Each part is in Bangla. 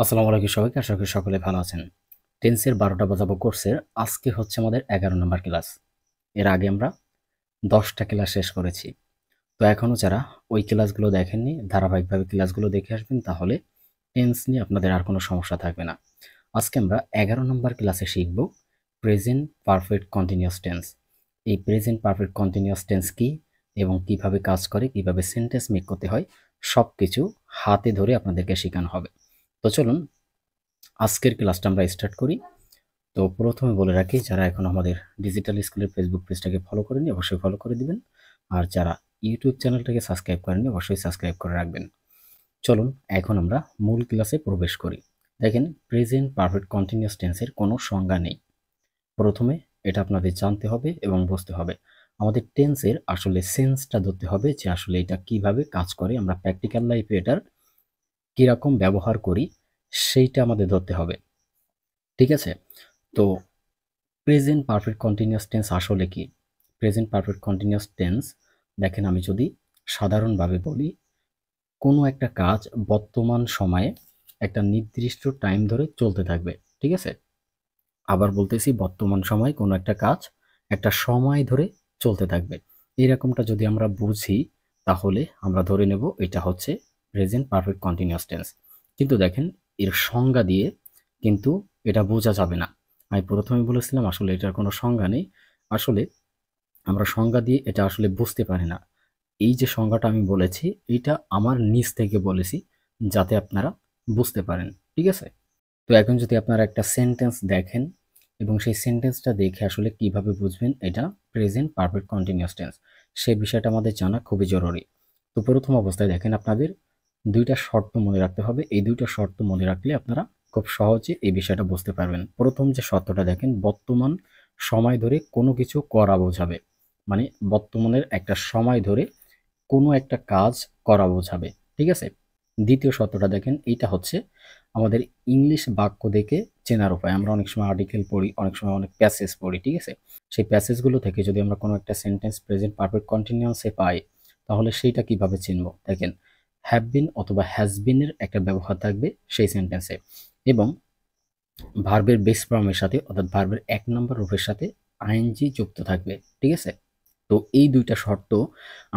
আসসালামু আলাইকুম সবাইকে, আশা করি সকলে ভালো আছেন। টেন্সের ১২টা বাজাবো কোর্সের আজকে হচ্ছে আমাদের ১১ নম্বর ক্লাস। এর আগে আমরা ১০টা ক্লাস শেষ করেছি। তো এখনও যারা ওই ক্লাসগুলো দেখেননি, ধারাবাহিকভাবে ক্লাসগুলো দেখে আসবেন, তাহলে টেন্স নিয়ে আপনাদের আর কোনো সমস্যা থাকবে না। আজকে আমরা ১১ নম্বর ক্লাসে শিখব প্রেজেন্ট পারফেক্ট কন্টিনিউয়াস টেন্স। এই প্রেজেন্ট পারফেক্ট কন্টিনিউয়াস টেন্স কী এবং কিভাবে কাজ করে, কিভাবে সেন্টেন্স মেক করতে হয়, সব কিছু হাতে ধরে আপনাদেরকে শেখানো হবে। তো চলুন আজকের ক্লাসটা আমরা স্টার্ট করি। তো প্রথমে বলে রাখি, যারা এখন আমাদের ডিজিটাল স্কুলের ফেসবুক পেজটাকে ফলো করেনি অবশ্যই ফলো করে দিবেন, আর যারা ইউটিউব চ্যানেলটাকে সাবস্ক্রাইব করেননি অবশ্যই সাবস্ক্রাইব করে রাখবেন। চলুন এখন আমরা মূল ক্লাসে প্রবেশ করি। দেখেন, প্রেজেন্ট পারফেক্ট কন্টিনিউয়াস টেন্সের কোনো সংজ্ঞা নেই। প্রথমে এটা আপনাদের জানতে হবে এবং বুঝতে হবে। আমাদের টেন্সের আসলে সেন্সটা ধরতে হবে যে আসলে এটা কিভাবে কাজ করে, আমরা প্র্যাকটিক্যাল লাইফে এটার কীরকম ব্যবহার করি সেইটা আমাদের ধরতে হবে। ঠিক আছে? তো প্রেজেন্ট পারফেক্ট কন্টিনিউয়াস টেন্স আসলে কি? প্রেজেন্ট পারফেক্ট কন্টিনিউয়াস টেন্স, দেখেন আমি যদি সাধারণভাবে বলি, কোনো একটা কাজ বর্তমান সময়ে একটা নির্দিষ্ট টাইম ধরে চলতে থাকবে। ঠিক আছে? আবার বলতেছি, বর্তমান সময়ে কোনো একটা কাজ একটা সময় ধরে চলতে থাকবে। এরকমটা যদি আমরা বুঝি, তাহলে আমরা ধরে নেব এটা হচ্ছে প্রেজেন্ট পারফেক্ট কন্টিনিউয়াস টেন্স। কিন্তু দেখেন, এর সংজ্ঞা দিয়ে কিন্তু এটা বোঝা যাবে না। আমি প্রথমে বলেছিলাম আসলে এটার কোনো সংজ্ঞা নেই। আসলে আমরা সংজ্ঞা দিয়ে এটা আসলে বুঝতে পারি না। এই যে সংজ্ঞাটা আমি বলেছি, এইটা আমার নিজ থেকে বলেছি যাতে আপনারা বুঝতে পারেন। ঠিক আছে? তো এখন যদি আপনারা একটা সেন্টেন্স দেখেন এবং সেই সেন্টেন্সটা দেখে আসলে কিভাবে বুঝবেন এটা প্রেজেন্ট পারফেক্ট কন্টিনিউয়াস টেন্স, সেই বিষয়টা আমাদের জানা খুবই জরুরি। তো প্রথম অবস্থায় দেখেন, আপনাদের ২টা শর্ত মনে রাখতে হবে। এই ২টা শর্ত মনে রাখলে আপনারা খুব সহজে এই বিষয়টা বুঝতে পারবেন। প্রথম যে শর্তটা দেখেন, বর্তমান সময় ধরে কোনো কিছু করা বোঝাবে। মানে বর্তমানের একটা সময় ধরে কোনো একটা কাজ করা বোঝাবে। ঠিক আছে? দ্বিতীয় শর্তটা দেখেন, এইটা হচ্ছে আমাদের ইংলিশ বাক্য দেখে চেনার উপায়। আমরা অনেক সময় আর্টিকেল পড়ি, অনেক সময় অনেক প্যাসেজ পড়ি। ঠিক আছে? সেই প্যাসেজগুলো থেকে যদি আমরা কোনো একটা সেন্টেন্স প্রেজেন্ট পারফেক্ট কন্টিনিউয়াসে পাই, তাহলে সেইটা কিভাবে চিনব? দেখেন, হ্যাভ বিন অথবা হ্যাজ বিনের একটা ব্যবহার থাকবে সেই সেন্টেন্সে, এবং ভার্বের বেস ফর্মের সাথে অর্থাৎ ভার্বের ১ নম্বর রূপের সাথে আইএনজি যুক্ত থাকবে। ঠিক আছে? তো এই ২টা শর্ত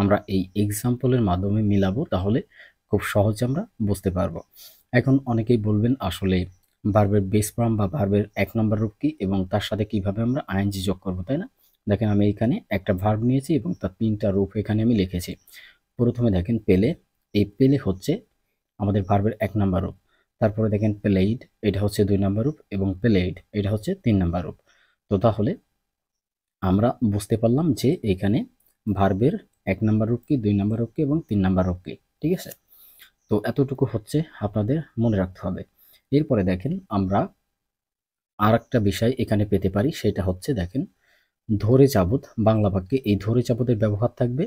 আমরা এই এক্সাম্পলের মাধ্যমে মিলাবো, তাহলে খুব সহজে আমরা বুঝতে পারবো। এখন অনেকেই বলবেন আসলে ভার্বের বেস ফর্ম বা ভার্বের ১ নম্বর রূপ কি এবং তার সাথে কিভাবে আমরা আইএনজি যোগ করব, তাই না? দেখেন, আমি এখানে একটা ভার্ব নিয়েছি এবং তার ৩টা রূপ এখানে আমি লিখেছি। প্রথমে দেখেন পেলে, এই পেলে হচ্ছে আমাদের ভার্বের ১ নাম্বার রূপ। তারপরে দেখেন প্লেইড, এটা হচ্ছে ২ নাম্বার রূপ, এবং প্লেইড এটা হচ্ছে ৩ নাম্বার রূপ। তো তাহলে আমরা বুঝতে পারলাম যে এখানে ভার্বের ১ নাম্বার রূপ কি, ২ নাম্বার রূপ কি এবং ৩ নাম্বার রূপ কি। ঠিক আছে? তো এতটুকু হচ্ছে আপনাদের মনে রাখতে হবে। এরপরে দেখেন, আমরা আরেকটা বিষয় এখানে পেতে পারি, সেটা হচ্ছে দেখেন, ধরে যাবৎ বাংলা বাক্যে এই ধরে যাবতের ব্যবহার থাকবে,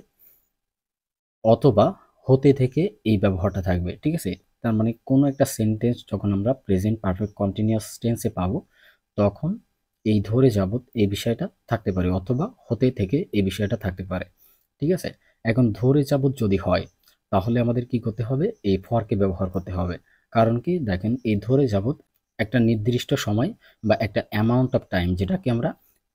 অথবা হতে থেকে এই ব্যবহারটা থাকবে। ঠিক আছে? তার মানে কোনো একটা সেন্টেন্স যখন আমরা প্রেজেন্ট পারফেক্ট কন্টিনিউয়াস টেন্সে পাবো, তখন এই ধরে যাবৎ এই বিষয়টা থাকতে পারে, অথবা হতে থেকে এই বিষয়টা থাকতে পারে। ঠিক আছে? এখন ধরে যাবৎ যদি হয়, তাহলে আমাদের কি করতে হবে? এই ফরকে ব্যবহার করতে হবে। কারণ কি? দেখেন, এই ধরে যাবৎ একটা নির্দিষ্ট সময় বা একটা অ্যামাউন্ট অফ টাইম, যেটাকে আমরা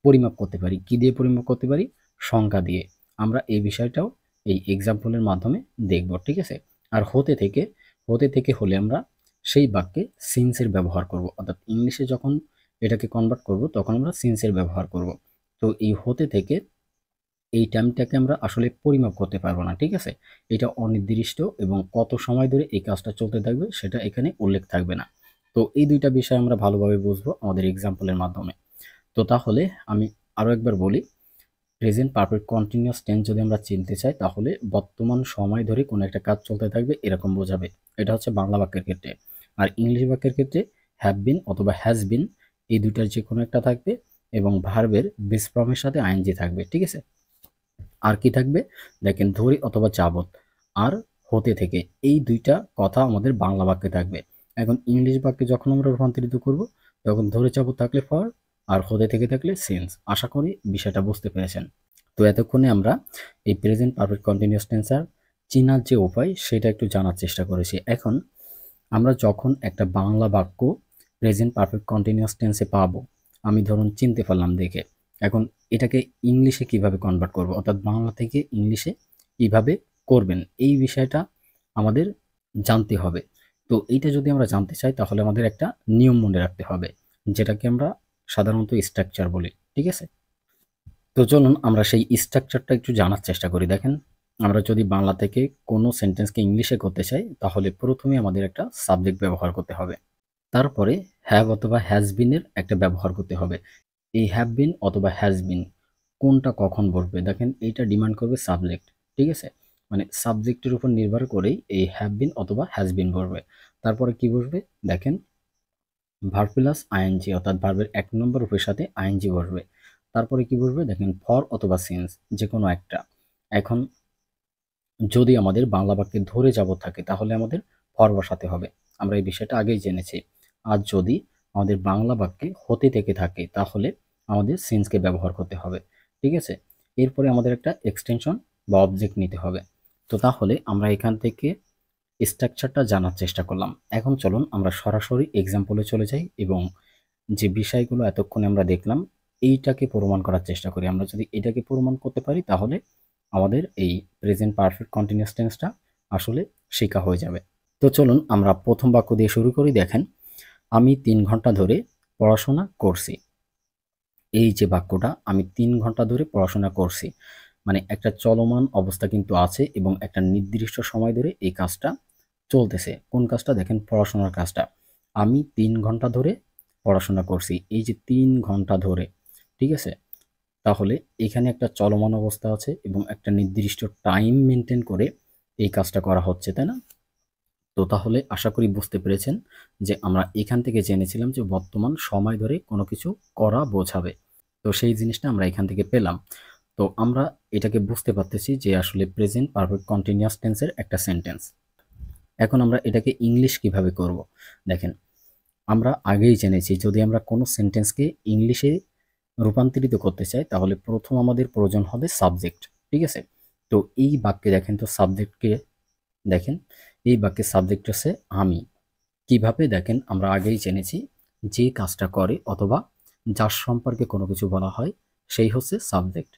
পরিমাপ করতে পারি। কি দিয়ে পরিমাপ করতে পারি? সংখ্যা দিয়ে। আমরা এই বিষয়টাও এই এক্সাম্পলের মাধ্যমে দেখব। ঠিক আছে? আর হতে থেকে হলে আমরা সেই বাক্যে সিন্সের ব্যবহার করব, অর্থাৎ ইংলিশে যখন এটাকে কনভার্ট করব তখন আমরা সিন্সের ব্যবহার করব। তো এই হতে থেকে এই টাইমটাকে আমরা আসলে পরিমাপ করতে পারবো না। ঠিক আছে? এটা অনির্দিষ্ট এবং কত সময় ধরে এই কাজটা চলতে থাকবে সেটা এখানে উল্লেখ থাকবে না। তো এই ২টা বিষয় আমরা ভালোভাবে বুঝবো আমাদের এক্সাম্পলের মাধ্যমে। তো তাহলে আমি আরও একবার বলি, প্রেজেন্ট পারফেক্ট কন্টিনিউয়াস টেন্স যদি আমরা চিনতে চাই, তাহলে বর্তমান সময় ধরে কোনো একটা কাজ চলতে থাকবে এরকম বোঝাবে। এটা হচ্ছে বাংলা বাক্যের ক্ষেত্রে। আর ইংলিশ বাক্যের ক্ষেত্রে হ্যাভ বিন অথবা হ্যাজ বিন, এই দুটার যে কোনো একটা থাকবে, এবং ভার্বের বেস ফর্মের সাথে আইএনজি থাকবে। ঠিক আছে? আর কি থাকবে? দেখেন, ধরে অথবা যাবত আর হতে থেকে, এই ২টা কথা আমাদের বাংলা বাক্যে থাকবে। এখন ইংলিশ বাক্যে যখন আমরা রূপান্তরিত করব, তখন ধরে যাবত থাকলে ফর, আর হতে থেকে থাকলে সিন্স। আশা করি বিষয়টা বুঝতে পেরেছেন। তো এতক্ষণে আমরা এই প্রেজেন্ট পারফেক্ট কন্টিনিউয়াস টেন্সার চেনার যে উপায় সেটা একটু জানার চেষ্টা করেছি। এখন আমরা যখন একটা বাংলা বাক্য প্রেজেন্ট পারফেক্ট কন্টিনিউয়াস টেন্সে পাবো, আমি ধরুন চিনতে পারলাম দেখে, এখন এটাকে ইংলিশে কিভাবে কনভার্ট করব, অর্থাৎ বাংলা থেকে ইংলিশে কিভাবে করবেন, এই বিষয়টা আমাদের জানতে হবে। তো এইটা যদি আমরা জানতে চাই তাহলে আমাদের একটা নিয়ম মনে রাখতে হবে, যেটাকে আমরা সাধারণত স্ট্রাকচার বলি। ঠিক আছে, তো চলুন আমরা সেই স্ট্রাকচারটা একটু জানার চেষ্টা করি। দেখেন, আমরা যদি বাংলা থেকে কোনো সেন্টেন্সকে ইংলিশে করতে চাই তাহলে প্রথমে আমাদের একটা সাবজেক্ট ব্যবহার করতে হবে, তারপরে হ্যাভ অথবা হ্যাজ বিনের একটা ব্যবহার করতে হবে। এই হ্যাভ বিন অথবা হ্যাজ বিন কোনটা কখন বসবে, দেখেন এইটা ডিমান্ড করবে সাবজেক্ট। ঠিক আছে, মানে সাবজেক্টের উপর নির্ভর করেই এই হ্যাভ বিন অথবা হ্যাজ বিন বসবে। তারপরে কি বসবে, দেখেন ভার্ব প্লাস আইএনজি, অর্থাৎ ভার্বের ১ নম্বর রূপের সাথে আইএনজি বসবে। তারপরে কি বসবে, দেখেন ফর অথবা সিন্স, যে কোনো একটা। এখন যদি আমাদের বাংলা বাক্যে ধরে যাব থাকে তাহলে আমাদের ফর বসাতে হবে, আমরা এই বিষয়টা আগেই জেনেছি। আর যদি আমাদের বাংলা বাক্যে হতে থেকে থাকে তাহলে আমাদের সিন্সকে ব্যবহার করতে হবে। ঠিক আছে, এরপরে আমাদের একটা এক্সটেনশন বা অবজেক্ট নিতে হবে। তো তাহলে আমরা এখান থেকে স্ট্রাকচারটা জানার চেষ্টা করলাম। এখন চলুন আমরা সরাসরি এক্সাম্পলে চলে যাই এবং যে বিষয়গুলো এতক্ষণে আমরা দেখলাম এইটাকে প্রমাণ করার চেষ্টা করি। আমরা যদি এটাকে প্রমাণ করতে পারি তাহলে আমাদের এই প্রেজেন্ট পারফেক্ট কন্টিনিউয়াস টেন্সটা আসলে শেখা হয়ে যাবে। তো চলুন আমরা প্রথম বাক্য দিয়ে শুরু করি। দেখেন, আমি ৩ ঘন্টা ধরে পড়াশোনা করছি। এই যে বাক্যটা, আমি ৩ ঘন্টা ধরে পড়াশোনা করছি, মানে একটা চলমান অবস্থা কিন্তু আছে এবং একটা নির্দিষ্ট সময় ধরে এই কাজটা চলতেছে। কোন কাজটা, দেখেন পড়াশোনার কাজটা। আমি ৩ ঘন্টা ধরে পড়াশোনা করছি, এই যে ৩ ঘন্টা ধরে। ঠিক আছে, তাহলে এখানে একটা চলমান অবস্থা আছে এবং একটা নির্দিষ্ট টাইম মেনটেন করে এই কাজটা করা হচ্ছে, তাই না? তো তাহলে আশা করি বুঝতে পেরেছেন যে আমরা এখান থেকে জেনেছিলাম যে বর্তমান সময় ধরে কোনো কিছু করা বোঝাবে। তো সেই জিনিসটা আমরা এখান থেকে পেলাম। তো আমরা এটাকে বুঝতে পারতেছি যে আসলে প্রেজেন্ট পারফেক্ট কন্টিনিউয়াস টেন্সের একটা সেন্টেন্স। এখন আমরা এটাকে ইংলিশ কিভাবে করব, দেখেন আমরা আগেই জেনেছি যদি আমরা কোনো সেন্টেন্সকে ইংলিশে রূপান্তরিত করতে চাই তাহলে প্রথম আমাদের প্রয়োজন হবে সাবজেক্ট। ঠিক আছে, তো এই বাক্যে দেখেন তো সাবজেক্টকে, দেখেন এই বাক্যের সাবজেক্ট হচ্ছে আমি। কিভাবে, দেখেন আমরা আগেই জেনেছি যে কাজটা করে অথবা যার সম্পর্কে কোনো কিছু বলা হয় সেই হচ্ছে সাবজেক্ট।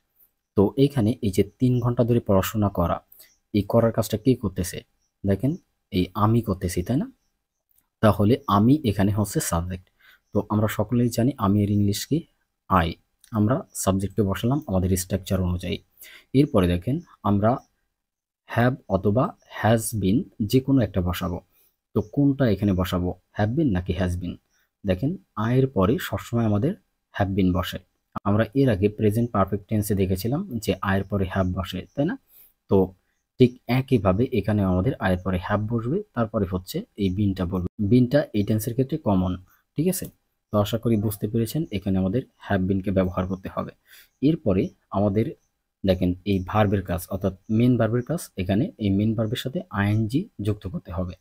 তো এইখানে এই যে ৩ ঘন্টা ধরে পড়াশোনা করা, এই করার কাজটা কে করতেছে, দেখেন এই আমি করতেছি, তাই না? তাহলে আমি এখানে হচ্ছে সাবজেক্ট। তো আমরা সকলেই জানি আমি এর ইংলিশ কি, আই। আমরা সাবজেক্টে বসালাম আমাদের স্ট্রাকচার অনুযায়ী। এরপরে দেখেন আমরা হ্যাভ অথবা হ্যাজ বিন যে কোনো একটা বসাবো। তো কোনটা এখানে বসাবো, হ্যাভ বিন নাকি হ্যাজ বিন? দেখেন আয়ের পরে সবসময় আমাদের হ্যাভ বিন বসে। আমরা এর আগে প্রেজেন্ট পারফেক্ট টেন্সে দেখেছিলাম যে আয়ের পরে হ্যাভ বসে, তাই না? তো ঠিক একইভাবে এখানে আমাদের আয়ের পরে হ্যাভ বসবে, তারপরে হচ্ছে এই বিনটা বসবে। বিনটা এই টেন্সের ক্ষেত্রে কমন। ঠিক আছে, তো আশা করি বুঝতে পেরেছেন এখানে আমাদের হ্যাভ বিনকে ব্যবহার করতে হবে। এরপরে আমাদের দেখেন এই ভার্বের কাজ, অর্থাৎ মেন ভার্বের কাজ, এখানে এই মেন ভার্বের সাথে আইএনজি যুক্ত করতে হবে।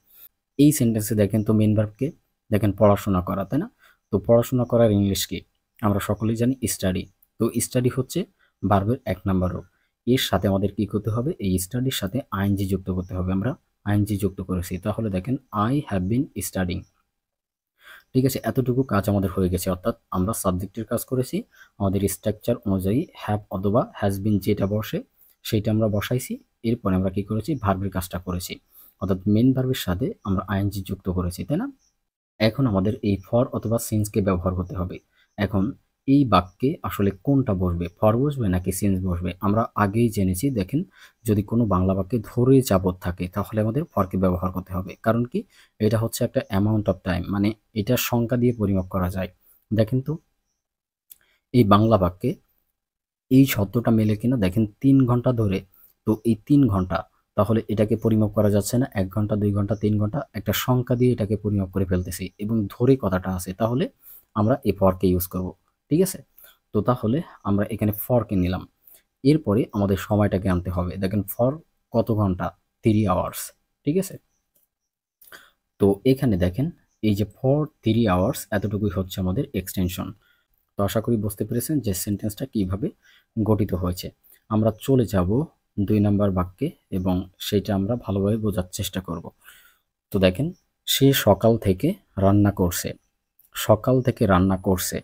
এই সেন্টেন্সে দেখেন তো মেন ভার্বকে, দেখেন পড়াশোনা করা, তাই না? তো পড়াশোনা করার ইংলিশ কি, আমরা সকলেই জানি স্টাডি। তো স্টাডি হচ্ছে ভার্বের ১ নাম্বার রূপ। এর সাথে আমাদের কি করতে হবে, এই স্টাডির সাথে আইএনজি যুক্ত করতে হবে। আমরা আইএনজি যুক্ত করেছি, তাহলে দেখেন আই হ্যাভ বিন স্টাডিং। ঠিক আছে, এতটুকু কাজ আমাদের হয়ে গেছে, অর্থাৎ আমরা সাবজেক্টের কাজ করেছি, আমাদের স্ট্রাকচার অনুযায়ী হ্যাভ অথবা হ্যাজ বিন যেটা বসে সেইটা আমরা বসাইছি। এরপরে আমরা কি করেছি, ভার্বের কাজটা করেছি, অর্থাৎ মেন ভার্বের সাথে আমরা আইএনজি যুক্ত করেছি, তাই না? এখন আমাদের এই ফর অথবা সিন্সকে ব্যবহার করতে হবে। এখন এই বাক্যে আসলে কোনটা বসবে, ফর বসবে নাকি সিন্স বসবে? আমরা আগেই জেনেছি, দেখেন যদি কোনো বাংলা বাক্যে ধরে যাবত থাকে তাহলে আমাদের ফরকে ব্যবহার করতে হবে। কারণ কি, এটা হচ্ছে একটা অ্যামাউন্ট অফ টাইম, মানে এটা সংখ্যা দিয়ে পরিমাপ করা যায়। দেখেন তো এই বাংলা বাক্যে এই শব্দটা মেলে কিনা, দেখেন ৩ ঘন্টা ধরে। তো এই ৩ ঘন্টা, তাহলে এটাকে পরিমাপ করা যাচ্ছে না ১ ঘন্টা ২ ঘন্টা ৩ ঘন্টা, একটা সংখ্যা দিয়ে এটাকে পরিমাপ করে ফেলতেছি এবং ধরে কথাটা আছে, তাহলে আমরা এই ফরকে ইউজ করব। ঠিক আছে, তো তাহলে আমরা এখানে ফরকে নিলাম। এরপরে আমাদের সময়টাকে আনতে হবে। দেখেন ফর কত ঘন্টা, 3 আওয়ার্স। ঠিক আছে, তো এখানে দেখেন এই যে ফর 3 আওয়ার্স এতটুকুই হচ্ছে আমাদের এক্সটেনশন। তো আশা করি বুঝতে পেরেছেন যে সেন্টেন্সটা কিভাবে গঠিত হয়েছে। আমরা চলে যাব ২ নাম্বার বাক্যে এবং সেইটা আমরা ভালোভাবে বোঝার চেষ্টা করব। তো দেখেন সে সকাল থেকে রান্না করছে। সকাল থেকে রান্না করছে।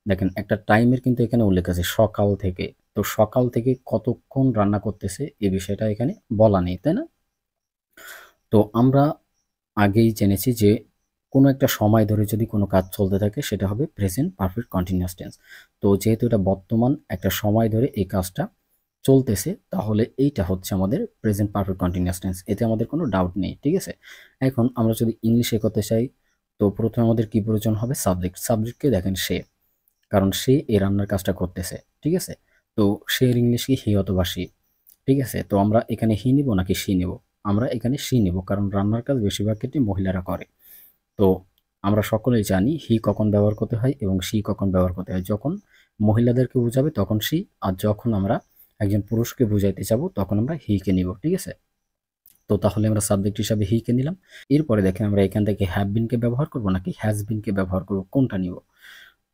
দেখেন একটা টাইমের কিন্তু এখানে উল্লেখ আছে সকাল থেকে। তো সকাল থেকে কতক্ষণ রান্না করতেছে এই বিষয়টা এখানে বলা নেই, তাই না? তো আমরা আগেই জেনেছি যে কোনো একটা সময় ধরে যদি কোনো কাজ চলতে থাকে সেটা হবে প্রেজেন্ট পারফেক্ট কন্টিনিউয়াস টেন্স। তো যেহেতু এটা বর্তমান একটা সময় ধরে এই কাজটা চলতেছে তাহলে এইটা হচ্ছে আমাদের প্রেজেন্ট পারফেক্ট কন্টিনিউয়াস টেন্স। এতে আমাদের কোনো ডাউট নেই, ঠিক আছে? এখন আমরা যদি ইংলিশে করতে চাই তো প্রথমে আমাদের কি প্রয়োজন হবে? সাবজেক্ট। সাবজেক্টকে দেখেন সে, কারণ সে এই রান্নার কাজটা করতেছে, ঠিক আছে? তো সে এর ইংলিশ কি? হি অথবা সি, ঠিক আছে? তো আমরা এখানে হি নিব নাকি সি নিব? আমরা এখানে সি নিব, কারণ রান্নার কাজ বেশিরভাগ ক্ষেত্রে মহিলারা করে। তো আমরা সকলেই জানি হি কখন ব্যবহার করতে হয় এবং সি কখন ব্যবহার করতে হয়। যখন মহিলাদেরকে বোঝাবে তখন সি, আর যখন আমরা একজন পুরুষকে বুঝাইতে যাব তখন আমরা হি কে নিব, ঠিক আছে? তো তাহলে আমরা সাবজেক্ট হিসাবে হি কে নিলাম। এরপরে দেখেন আমরা এখান থেকে হ্যাভ বিন কে ব্যবহার করব নাকি হ্যাজ বিন কে ব্যবহার করব, কোনটা নিব?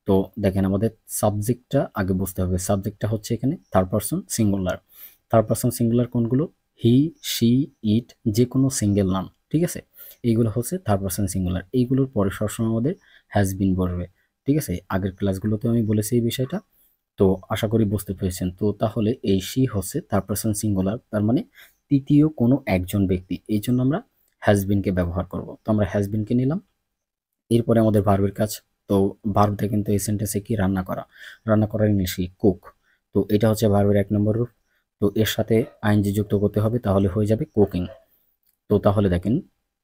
তো দেখেন আমাদের সাবজেক্টটা আগে বুঝতে হবে। সাবজেক্টটা হচ্ছে এখানে third person singular. Third person singular কোনগুলো? হি, শি, ইট, যে কোনো সিঙ্গেল নাম, ঠিক আছে? এইগুলো হচ্ছে থার্ড পারসন সিঙ্গুলার। এইগুলোর পরে সবসময় আমাদের হ্যাজ বিন বসবে, ঠিক আছে? আগের ক্লাসগুলোতে আমি বলেছি এই বিষয়টা। তো আশা করি বুঝতে পেরেছেন। তো তাহলে এই শি হচ্ছে থার্ড পারসন সিঙ্গুলার, তার মানে তৃতীয় কোনো একজন ব্যক্তি। এই জন্য আমরা হ্যাজ বিনকে ব্যবহার করব। তো আমরা হ্যাজ বিনকে নিলাম। এরপরে আমাদের ভার্বের কাজ। তো ভার্বটা কিন্তু এই সেন্টেন্সে কি? রান্না করা। রান্না করার ইংলিশে কুক। তো এটা হচ্ছে ভার্বের ১ নম্বর রূপ। তো এর সাথে আইএনজি যুক্ত করতে হবে, তাহলে হয়ে যাবে কুকিং। তো তাহলে দেখেন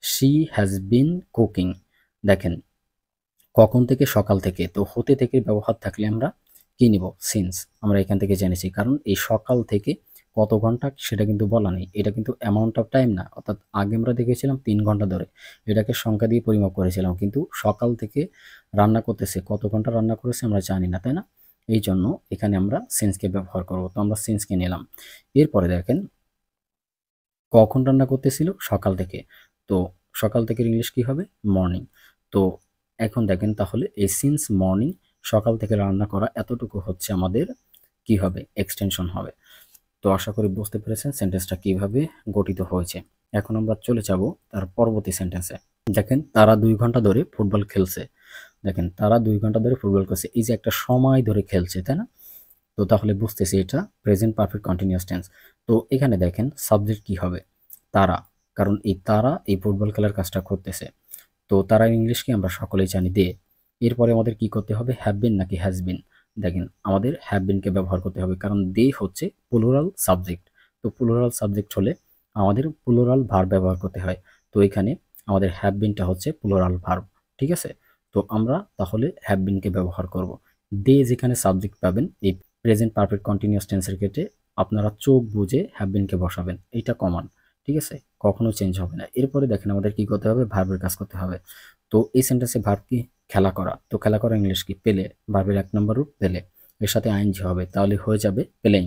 শি হ্যাজ বিন কুকিং। দেখেন কখন থেকে? সকাল থেকে। তো হতে থেকে ব্যবহার থাকলে আমরা কি নিব? সিন্স। আমরা এখান থেকে জেনেছি, কারণ এই সকাল থেকে কত ঘন্টা সেটা কিন্তু বলা নেই। এটা কিন্তু অ্যামাউন্ট অফ টাইম না, অর্থাৎ আগে আমরা দেখেছিলাম ৩ ঘন্টা ধরে, এটাকে সংখ্যা দিয়ে পরিমাপ করেছিলাম, কিন্তু সকাল থেকে রান্না করতেছে, কত ঘন্টা রান্না করেছে আমরা জানি না, তাই না? এই জন্য এখানে আমরা সিন্সকে ব্যবহার করব। তো আমরা সিন্সকে নিলাম। এরপরে দেখেন কখন রান্না করতেছিল? সকাল থেকে। তো সকাল থেকে ইংলিশ কি হবে? মর্নিং। তো এখন দেখেন তাহলে এই সিন্স মর্নিং, সকাল থেকে রান্না করা, এতটুকু হচ্ছে আমাদের কি হবে? এক্সটেনশন হবে। তো আশা করি বুঝতে পেরেছেন সেন্টেন্সটা কিভাবে গঠিত হয়েছে। এখন আমরা চলে যাব তার পরবর্তী সেন্টেন্সে। দেখেন তারা ২ ঘন্টা ধরে ফুটবল খেলছে। দেখেন তারা ২ ঘন্টা ধরে ফুটবল খেলছে। এই যে একটা সময় ধরে খেলছে, তাই না? তো তাহলে বুঝতেছি এটা প্রেজেন্ট পারফেক্ট কন্টিনিউয়াস টেন্স। তো এখানে দেখেন সাবজেক্ট কি হবে? তারা, কারণ এই তারা এই ফুটবল খেলার কাজটা করতেছে। তো তারা ইংলিশ কি? আমরা সকলেই জানি দে। এরপরে আমাদের কি করতে হবে? হ্যাভ বিন নাকি হ্যাজ বিন? দেখেন আমাদের হ্যাভ বিনকে ব্যবহার করতে হবে, কারণ দে হচ্ছে প্লুরাল সাবজেক্ট। তো প্লুরাল সাবজেক্ট হলে আমাদের প্লুরাল ভার্ব ব্যবহার করতে হয়। তো এখানে আমাদের হ্যাভ বিনটা হচ্ছে প্লুরাল ভার্ব, ঠিক আছে? তো আমরা তাহলে হ্যাভ বিনকে ব্যবহার করব। দে যেখানে সাবজেক্ট পাবেন এই প্রেজেন্ট পারফেক্ট কন্টিনিউয়াস টেন্সের ক্ষেত্রে আপনারা চোখ বুঝে হ্যাভ বিনকে বসাবেন। এইটা কমন, ঠিক আছে? কখনো চেঞ্জ হবে না। এরপরে দেখেন আমাদের কি করতে হবে? ভার্বের কাজ করতে হবে। তো এই সেন্টেন্সে ভার্ব কি? খেলা করা। তো খেলা করা ইংলিশ কি? পেলে। ভার্বের ১ নম্বর রূপ পেলে। এর সাথে আইএনজি হবে, তাহলে হয়ে যাবে প্লেইং।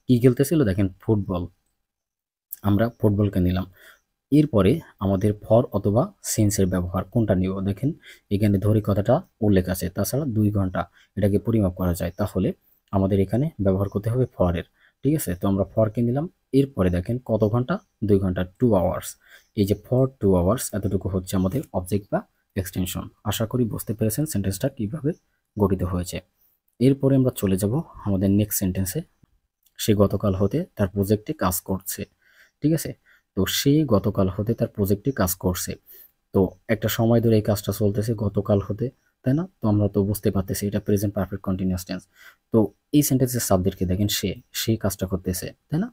কি খেলতেছিল? দেখেন ফুটবল। আমরা ফুটবলকে নিলাম। এরপরে আমাদের ফর অথবা সিন্সের ব্যবহার কোনটা নিব? দেখেন এখানে ধরি কথাটা উল্লেখ আছে। তাছাড়া ২ ঘন্টা এটাকে পরিমাপ করা যায়। তাহলে আমাদের এখানে ব্যবহার করতে হবে ফরের, ঠিক আছে? তো আমরা ফরকে নিলাম। এরপরে দেখেন কত ঘন্টা? ২ ঘন্টা, 2 আওয়ার্স। এই যে ফর 2 আওয়ার্স, এতটুকু হচ্ছে আমাদের অবজেক্ট বা এক্সটেনশন। আশা করি বুঝতে পেরেছেন সেন্টেন্সটা কিভাবে গঠিত হয়েছে। এরপরে আমরা চলে যাব আমাদের নেক্সট সেন্টেন্সে। সে গতকাল হতে তার প্রজেক্টে কাজ করছে, ঠিক আছে? তো সে গতকাল হতে তার প্রজেক্টে কাজ করছে। তো একটা সময় ধরে এই কাজটা চলতেছে গতকাল হতে, তাই না? তো আমরা তো বুঝতে পারতেছি এটা প্রেজেন্ট পারফেক্ট কন্টিনিউয়াস টেন্স। তো এই সেন্টেন্সের সাবজেক্টকে দেখেন সে, সেই কাজটা করতেছে, তাই না?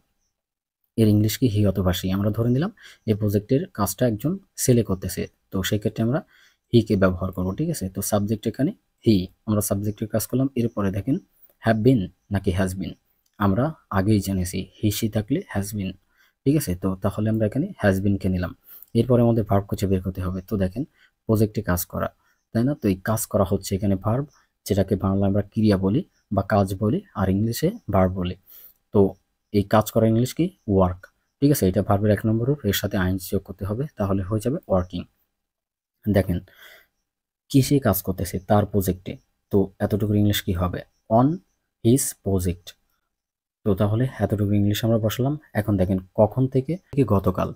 এর ইংলিশ কি? হি অথবা সি। আমরা ধরে নিলাম এই প্রজেক্টের কাজটা একজন ছেলে করতেছে। তো সেক্ষেত্রে আমরা হি কে ব্যবহার করব, ঠিক আছে? তো সাবজেক্ট এখানে হি, আমরা সাবজেক্টের কাজ করলাম। এরপরে দেখেন হ্যাভ বিন নাকি হ্যাজ বিন? আমরা আগেই জেনেছি হি সি থাকলে হ্যাজ বিন, ঠিক আছে? তো তাহলে আমরা এখানে হ্যাজ বিনকে নিলাম। এরপরে আমাদের ভার্ব খুঁজে বের করতে হবে। তো দেখেন প্রজেক্টে কাজ করা, তাই না? তো এই কাজ করা হচ্ছে এখানে ভার্ব, যেটাকে বাংলা আমরা ক্রিয়া বলি বা কাজ বলি, আর ইংলিশে ভার্ব বলি। তো এই কাজ করা ইংলিশ কি? ওয়ার্ক, ঠিক আছে? এটা ভার্বের ১ নম্বর রূপ। এর সাথে আইএনজি যোগ করতে হবে, তাহলে হয়ে যাবে ওয়ার্কিং। দেখেন কিসে কাজ করতেছে? তার প্রজেক্টে। তো এতটুকু ইংলিশ কি হবে? On his project. তো তাহলে এতটুকু ইংলিশ আমরা বসালাম। এখন দেখেন কখন থেকে? গতকাল।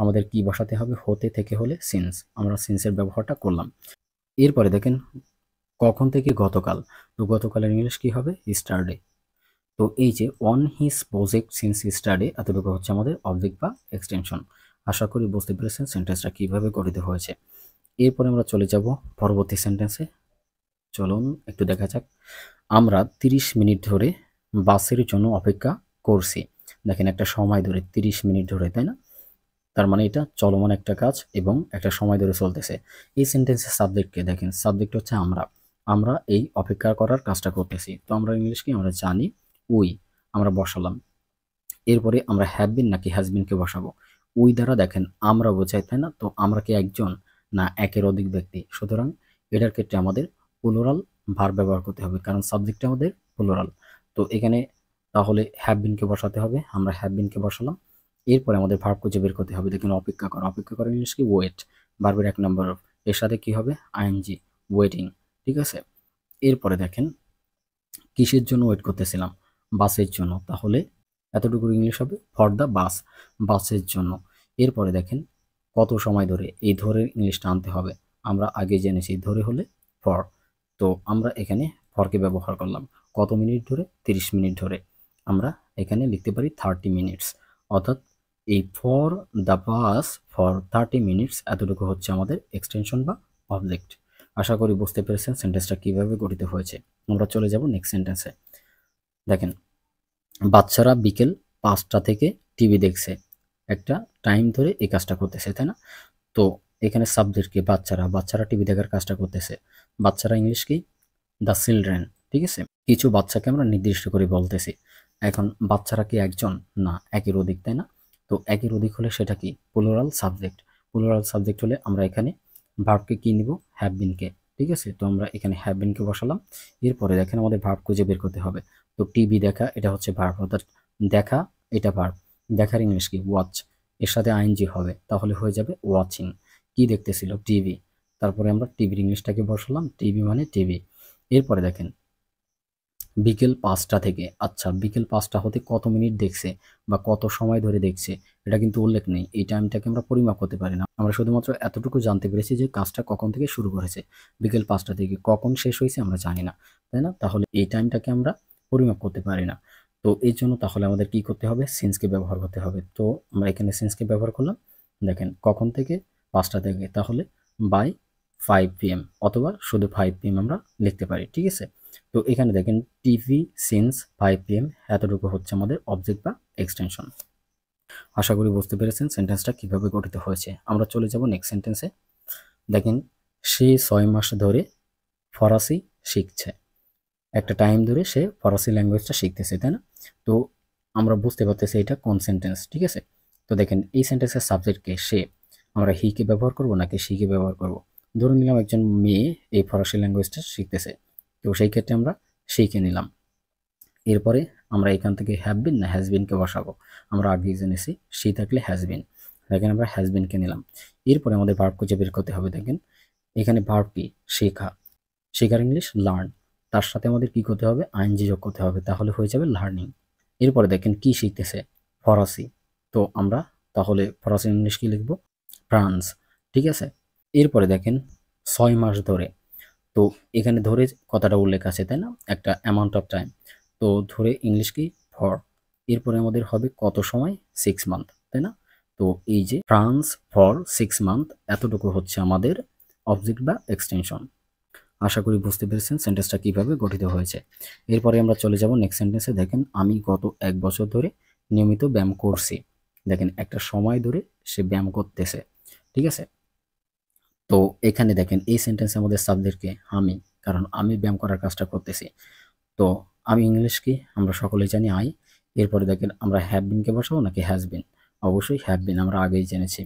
আমাদের কি বসাতে হবে, হতে থেকে হলে সিন্স, আমরা সিন্সের ব্যবহারটা করলাম। এরপরে দেখেন কখন থেকে গতকাল, তো গতকালের ইংলিশ কি হবে, স্টারডে। তো এই যে অন হিজ প্রজেক্ট সিন্স স্টারডে, এতটুকু হচ্ছে আমাদের অবজেক্ট বা এক্সটেনশন। আশা করি বুঝতে পেরেছেন সেন্টেন্সটা কিভাবে গঠিত হয়েছে। এরপরে আমরা চলে যাব পরবর্তী সেন্টেন্সে। চলুন একটু দেখা যাক। আমরা 30 মিনিট ধরে বাসের জন্য অপেক্ষা করছি। দেখেন একটা সময় ধরে, 30 মিনিট ধরে, তাই না? তার মানে এটা চলমান একটা কাজ এবং একটা সময় ধরে চলতেছে। এই সেন্টেন্সের সাবজেক্টকে দেখেন, সাবজেক্ট হচ্ছে আমরা। আমরা এই অপেক্ষা করার কাজটা করতেছি। তো আমরা ইংলিশ কি, আমরা জানি উই, আমরা বসালাম। এরপরে আমরা হ্যাভ বিন নাকি হ্যাজ বিনকে বসাবো। উই দ্বারা দেখেন আমরা বোঝাই, তাই না? তো আমরা কি একজন না একের অধিক ব্যক্তি, সুতরাং এটার ক্ষেত্রে আমাদের প্লুরাল ভার্ব ব্যবহার করতে হবে, কারণ সাবজেক্টটা আমাদের প্লুরাল। তো এখানে তাহলে হ্যাভ বিনকে বসাতে হবে, আমরা হ্যাভ বিনকে বসালাম। এরপরে আমাদের ভার্ব খুঁজে বের করতে হবে। দেখেন অপেক্ষা করা, অপেক্ষা করা ইংলিশ কি, ওয়েট, ভার্বের 1 নম্বর। এর সাথে কি হবে, আইএনজি, ওয়েটিং। ঠিক আছে। এরপরে দেখেন কিসের জন্য ওয়েট করতেছিলাম, বাসের জন্য, তাহলে এতটুকু ইংলিশ হবে ফর দ্য বাস, বাসের জন্য। এরপরে দেখেন কত সময় ধরে, এই ধরে ইংলিশটা আনতে হবে। আমরা আগে জেনেছি ধরে হলে ফর, তো আমরা এখানে ফরকে ব্যবহার করলাম। কত মিনিট ধরে, 30 মিনিট ধরে। আমরা এখানে লিখতে পারি 30 মিনিটস, অর্থাৎ এই for the bus for 30 minutes, এতটুকু হচ্ছে আমাদের এক্সটেনশন বা অবজেক্ট। আশা করি বুঝতে পেরেছেন সেন্টেন্সটা কিভাবে গঠিত হয়েছে। আমরা চলে যাব নেক্সট সেন্টেন্সে। দেখেন বাচ্চারা বিকেল 5টা থেকে টিভি দেখছে, একটা টাইম ধরে এই কাজটা করতেছে, তাই না? তো এখানে সাবজেক্ট কি, বাচ্চারা, বাচ্চারা টিভি দেখার কাজটা করতেছে। বাচ্চারা ইংলিশ কি, দ্য চিলড্রেন। ঠিক আছে, কিছু বাচ্চাকে আমরা নির্দিষ্ট করে বলতেছি। এখন বাচ্চারা কি একজন না একের অধিক, তাই না? তো একের অধিক হলে সেটা কি, প্লুরাল সাবজেক্ট। প্লুরাল সাবজেক্ট হলে আমরা এখানে ভার্বকে কি নিব, হ্যাভ বিনকে। ঠিক আছে, তো আমরা এখানে হ্যাভ বিনকে বসালাম। এরপরে দেখেন আমাদের ভার্ব খুঁজে বের করতে হবে। তো টিভি দেখা, এটা হচ্ছে ভার্ব, অর্থাৎ দেখা, এটা ভার্ব। দেখার ইংলিশ কি, ওয়াচ। এর সাথে আইএনজি হবে, তাহলে হয়ে যাবে ওয়াচিং। কি দেখতেছিল, টিভি। তারপরে আমরা টিভির ইংলিশটাকে বসালাম, টিভি মানে টিভি। এরপরে দেখেন বিকেল 5টা থেকে, আচ্ছা বিকেল 5টা হতে কত মিনিট দেখছে বা কত সময় ধরে দেখছে, এটা কিন্তু উল্লেখ নেই। এই টাইমটাকে আমরা পরিমাপ করতে পারি না। আমরা শুধুমাত্র এতটুকু জানতে পেরেছি যে কাজটা কখন থেকে শুরু করেছে, বিকেল 5টা থেকে। কখন শেষ হয়েছে আমরা জানি না, তাই না? তাহলে এই টাইমটাকে আমরা পরিমাপ করতে পারি না। তো এই জন্য তাহলে আমাদের কি করতে হবে, সিন্সকে ব্যবহার করতে হবে। তো আমরা এখানে সিন্সকে ব্যবহার করলাম। দেখেন কখন থেকে, 5টা থেকে, তাহলে বাই 5 PM, অথবা শুধু 5 PM আমরা লিখতে পারি। ঠিক আছে, তো এখানে দেখেন টিভি সিন্স 5 PM, এতটুকু হচ্ছে আমাদের অবজেক্ট বা এক্সটেনশন। আশা করি বুঝতে পেরেছেন সেন্টেন্সটা কিভাবে গঠিত হয়েছে। আমরা চলে যাব নেক্সট সেন্টেন্সে। দেখেন সে 6 মাস ধরে ফরাসি শিখছে, একটা টাইম ধরে সে ফরাসি ল্যাঙ্গুয়েজটা শিখতেছে, তাই না? তো আমরা বুঝতে পারতেছি এটা কোন সেন্টেন্স। ঠিক আছে, তো দেখেন এই সেন্টেন্সের সাবজেক্টকে সে, আমরা হিকে ব্যবহার করব নাকি শিকে ব্যবহার করব। ধরে নিলাম একজন মেয়ে এই ফরাসি ল্যাঙ্গুয়েজটা শিখতেছে, তো সেই ক্ষেত্রে আমরা শিখে নিলাম। এরপরে আমরা এখান থেকে হ্যাভ বিন না হ্যাজ বিনকে বসাবো। আমরা আগেই জেনেছি সি থাকলে হ্যাজ বিন, দেখেন আমরা হ্যাজ বিনকে নিলাম। এরপরে আমাদের ভার্ব খুঁজে বের করতে হবে। দেখেন এখানে ভার্ব কি, শেখা, শেখার ইংলিশ লার্ন। তার সাথে আমাদের কি করতে হবে, আইএনজি যোগ করতে হবে, তাহলে হয়ে যাবে লার্নিং। এরপরে দেখেন কি শিখতেছে, ফরাসি। তো আমরা তাহলে ফরাসি ইংলিশ কি লিখবো, ফ্রান্স। ঠিক আছে, এরপরে দেখেন 6 মাস ধরে। তো এখানে ধরে কথাটা উল্লেখ আছে, তাই না? একটা অ্যামাউন্ট অফ টাইম। তো ধরে ইংলিশ কি, ফর। এরপরে আমাদের হবে কত সময়, 6 মান্থ, তাই না? তো এই যে ফ্রান্স ফর 6 মান্থ, এতটুকু হচ্ছে আমাদের অবজেক্ট বা এক্সটেনশন। আশা করি বুঝতে পেরেছেন সেন্টেন্সটা কিভাবে গঠিত হয়েছে। এরপরে আমরা চলে যাব নেক্সট সেন্টেন্সে। দেখেন আমি গত 1 বছর ধরে নিয়মিত ব্যায়াম করছি। দেখেন একটা সময় ধরে সে ব্যায়াম করতেছে। ঠিক আছে, তো এখানে দেখেন এই সেন্টেন্সে আমাদের সাবজেক্টকে আমি, কারণ আমি ব্যায়াম করার কাজটা করতেছি। তো আমি ইংলিশ কি, আমরা সকলেই জানি আই। এরপরে দেখেন আমরা হ্যাভ বিনকে বসাবো নাকি হ্যাজ বিন, অবশ্যই হ্যাভ বিন, আমরা আগেই জেনেছি।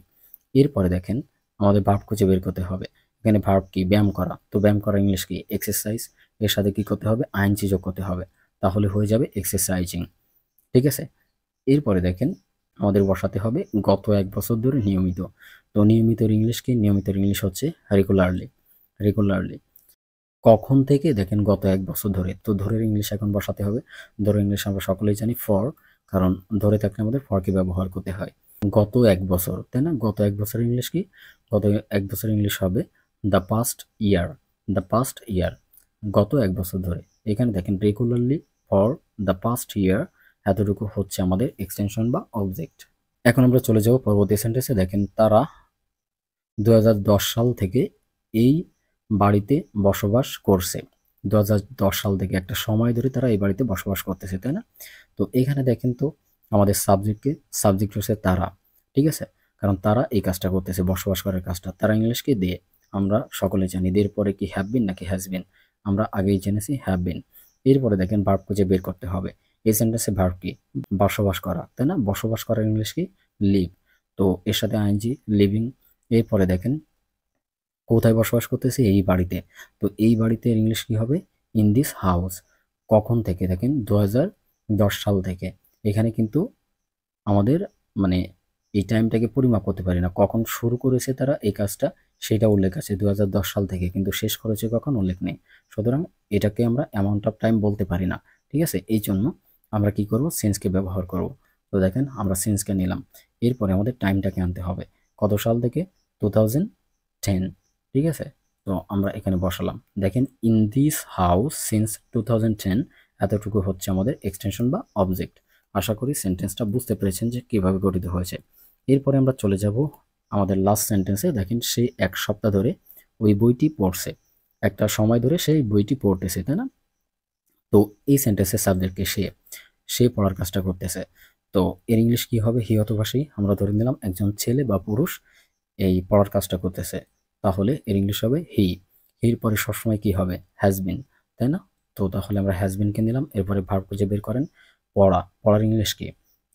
এরপরে দেখেন আমাদের ভার্ব খুঁজে বের করতে হবে। এখানে ভার্ব কি, ব্যায়াম করা। তো ব্যায়াম করা ইংলিশ কি, এক্সারসাইজ। এর সাথে কি করতে হবে, আইএনজি যোগ করতে হবে, তাহলে হয়ে যাবে এক্সারসাইজিং। ঠিক আছে, এরপরে দেখেন আমাদের বসাতে হবে গত 1 বছর ধরে নিয়মিত। তো নিয়মিতর ইংলিশ কি, নিয়মিতর ইংলিশ হচ্ছে রেগুলারলি। রেগুলারলি কখন থেকে, দেখেন গত 1 বছর ধরে। তো ধরের ইংলিশ এখন বসাতে হবে। ধরের ইংলিশ আমরা সকলেই জানি ফর, কারণ ধরে থাকলে আমাদের ফরকে ব্যবহার করতে হয়। গত এক বছর, তাই না? গত এক বছর ইংলিশ কি? গত এক বছর ইংলিশ হবে the past year. The past ইয়ার, গত এক বছর ধরে। এখানে দেখেন রেগুলারলি ফর দ্য পাস্ট ইয়ার, এতটুকু হচ্ছে আমাদের এক্সটেনশন বা অবজেক্ট। এখন আমরা চলে যাব পরবর্তী সেন্টেন্সে। দেখেন তারা 2010 সাল থেকে এই বাড়িতে বসবাস করছে। 2010 সাল থেকে একটা সময় ধরে তারা এই বাড়িতে বসবাস করতেছে, তাই না? তো এখানে দেখেন তো আমাদের সাবজেক্ট হচ্ছে তারা, ঠিক আছে? কারণ তারা এই কাজটা করতেছে, বসবাস করার কাজটা। তারা ইংলিশকে দে, আমরা সকলে জানি। এর পরে কি হ্যাভ বিন নাকি হ্যাজ বিন? আমরা আগেই জেনেছি হ্যাভ বিন। এরপরে দেখেন ভার্ব খুঁজে বের করতে হবে। এই সেন্টেন্সে ভার্ব কি? বসবাস করা, তাই না? বসবাস করার ইংলিশ কি? লিভ। তো এর সাথে আইএনজি, লিভিং। এরপরে দেখেন কোথায় বসবাস করতেছে? এই বাড়িতে। তো এই বাড়িতে ইংলিশ কি হবে? In this house. কখন থেকে? দেখেন 2010 সাল থেকে। এখানে কিন্তু আমাদের মানে এই টাইমটাকে পরিমাপ করতে পারি না, কখন শুরু করেছে তারা এই কাজটা সেটা উল্লেখ আছে 2010 সাল থেকে, কিন্তু শেষ করেছে কখন উল্লেখ নেই। সুতরাং এটাকে আমরা অ্যামাউন্ট অফ টাইম বলতে পারি না, ঠিক আছে? এই জন্য আমরা কি করব? সেন্সকে ব্যবহার করব। তো দেখেন আমরা সেন্সকে নিলাম, এরপরে আমাদের টাইমটাকে আনতে হবে। কত সাল থেকে? 2010, ঠিক আছে? তো আমরা এখানে বসালাম। দেখেন ইন দিস হাউস সিন্স 2010, এতটুকু হচ্ছে আমাদের এক্সটেনশন বা অবজেক্ট। আশা করি সেন্টেন্সটা বুঝতে পেরেছেন যে কিভাবে গঠিত হয়েছে। এরপরে আমরা চলে যাব আমাদের লাস্ট সেন্টেন্সে। দেখেন সে এক সপ্তাহ ধরে ওই বইটি পড়ছে। একটা সময় ধরে সেই বইটি পড়তেছে, তাই না? তো এই সেন্টেন্সের সাবজেক্টকে সে পড়ার কাজটা করতেছে। তো এর ইংলিশ কি হবে? হি অথবা সে। আমরা ধরে নিলাম একজন ছেলে বা পুরুষ এই পড়ার কাজটা করতেছে, তাহলে এর ইংলিশ হবে হি। হির পরে সবসময় কি হবে? হ্যাজ বিন, তাই না? তো তাহলে আমরা হ্যাজ বিনকে নিলাম। এরপরে ভার্ব খুঁজে বের করেন। পড়ার ইংলিশ কি?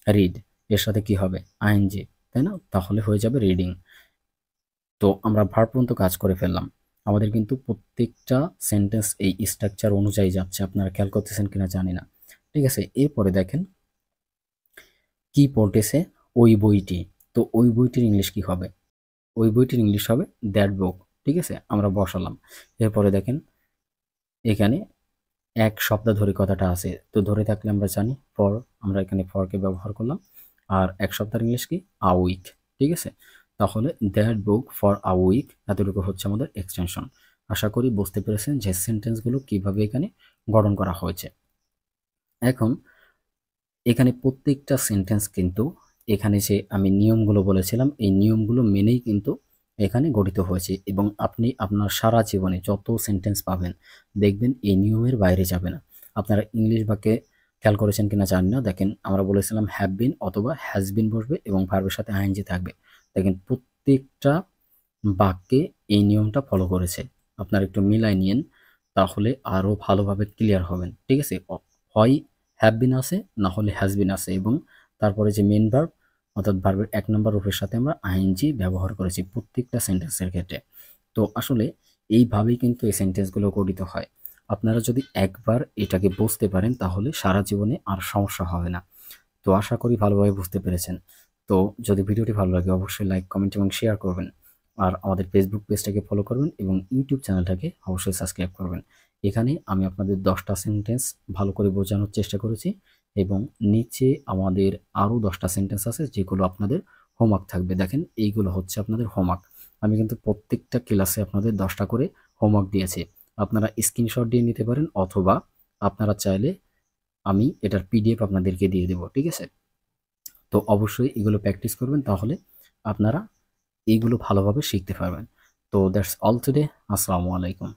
রিড। এর সাথে কি হবে? আইএনজি, তাই না? তাহলে হয়ে যাবে রিডিং। তো আমরা ভার্ব পর্যন্ত কাজ করে ফেললাম। আমাদের কিন্তু প্রত্যেকটা সেন্টেন্স এই স্ট্রাকচার অনুযায়ী যাচ্ছে, আপনারা খেয়াল করতেছেন কিনা জানি না, ঠিক আছে? এরপরে দেখেন কি পড়তেছে? ওই বইটি। তো ওই বইটির ইংলিশ কি হবে? ওই বইটির ইংলিশ হবে দ্যাট বুক, ঠিক আছে? আমরা বসালাম। এরপরে দেখেন এখানে এক সপ্তাহ ধরে কথাটা আছে, তো ধরে থাকলে আমরা জানি ফর, আমরা এখানে ফরকে ব্যবহার করলাম। আর এক সপ্তাহের ইংলিশ কি? আ উইক, ঠিক আছে? তাহলে that book for a week, এতটুকু হচ্ছে আমাদের এক্সটেনশন। আশা করি বুঝতে পেরেছেন যে সেন্টেন্সগুলো কিভাবে এখানে গঠন করা হয়েছে। এখন এখানে প্রত্যেকটা সেন্টেন্স কিন্তু এখানে যে আমি নিয়মগুলো বলেছিলাম এই নিয়মগুলো মেনেই কিন্তু এখানে গঠিত হয়েছে, এবং আপনি আপনার সারা জীবনে যত সেন্টেন্স পাবেন দেখবেন এই নিয়মের বাইরে যাবে না। আপনারা ইংলিশ বাক্যে খেয়াল করেছেন কিনা জানি না। দেখেন আমরা বলেছিলাম হ্যাভ বিন অথবা হ্যাজ বিন বসবে এবং ভার্বের সাথে আইএনজি থাকবে। দেখেন প্রত্যেকটা বাক্যে এই নিয়মটা ফলো করেছে। আপনারা একটু মিলাই নিন, তাহলে আরও ভালোভাবে ক্লিয়ার হবেন, ঠিক আছে? হয় হ্যাভ বিন আছে, না হলে হ্যাজ বিন আছে, এবং তারপরে যে মেন ভার্ব অর্থাৎ ভার্বের 1 নম্বর রূপের সাথে আমরা আইএনজি ব্যবহার করেছি প্রত্যেকটা সেন্টেন্সের ক্ষেত্রে। তো আসলে এইভাবেই কিন্তু এই সেন্টেন্সগুলো গঠিত হয়। আপনারা যদি একবার এটাকে বুঝতে পারেন তাহলে সারা জীবনে আর সমস্যা হবে না। তো আশা করি ভালোভাবে বুঝতে পেরেছেন। তো যদি ভিডিওটি ভালো লাগে অবশ্যই লাইক, কমেন্ট এবং শেয়ার করবেন। আর আমাদের ফেসবুক পেজটাকে ফলো করবেন এবং ইউটিউব চ্যানেলটাকে অবশ্যই সাবস্ক্রাইব করবেন। এখানে আমি আপনাদের 10টা সেন্টেন্স ভালো করে বোঝানোর চেষ্টা করেছি, এবং নিচে আমাদের আরও 10টা সেন্টেন্স আছে যেগুলো আপনাদের হোমওয়ার্ক থাকবে। দেখেন এইগুলো হচ্ছে আপনাদের হোমওয়ার্ক। আমি কিন্তু প্রত্যেকটা ক্লাসে আপনাদের 10টা করে হোমওয়ার্ক দিয়েছি। আপনারা স্ক্রিনশট দিয়ে নিতে পারেন, অথবা আপনারা চাইলে আমি এটার পিডিএফ আপনাদেরকে দিয়ে দেবো, ঠিক আছে? তো অবশ্যই এগুলো প্র্যাকটিস করবেন, তাহলে আপনারা এইগুলো ভালোভাবে শিখতে পারবেন। তো দ্যাটস অল টুডে। আসসালামু আলাইকুম।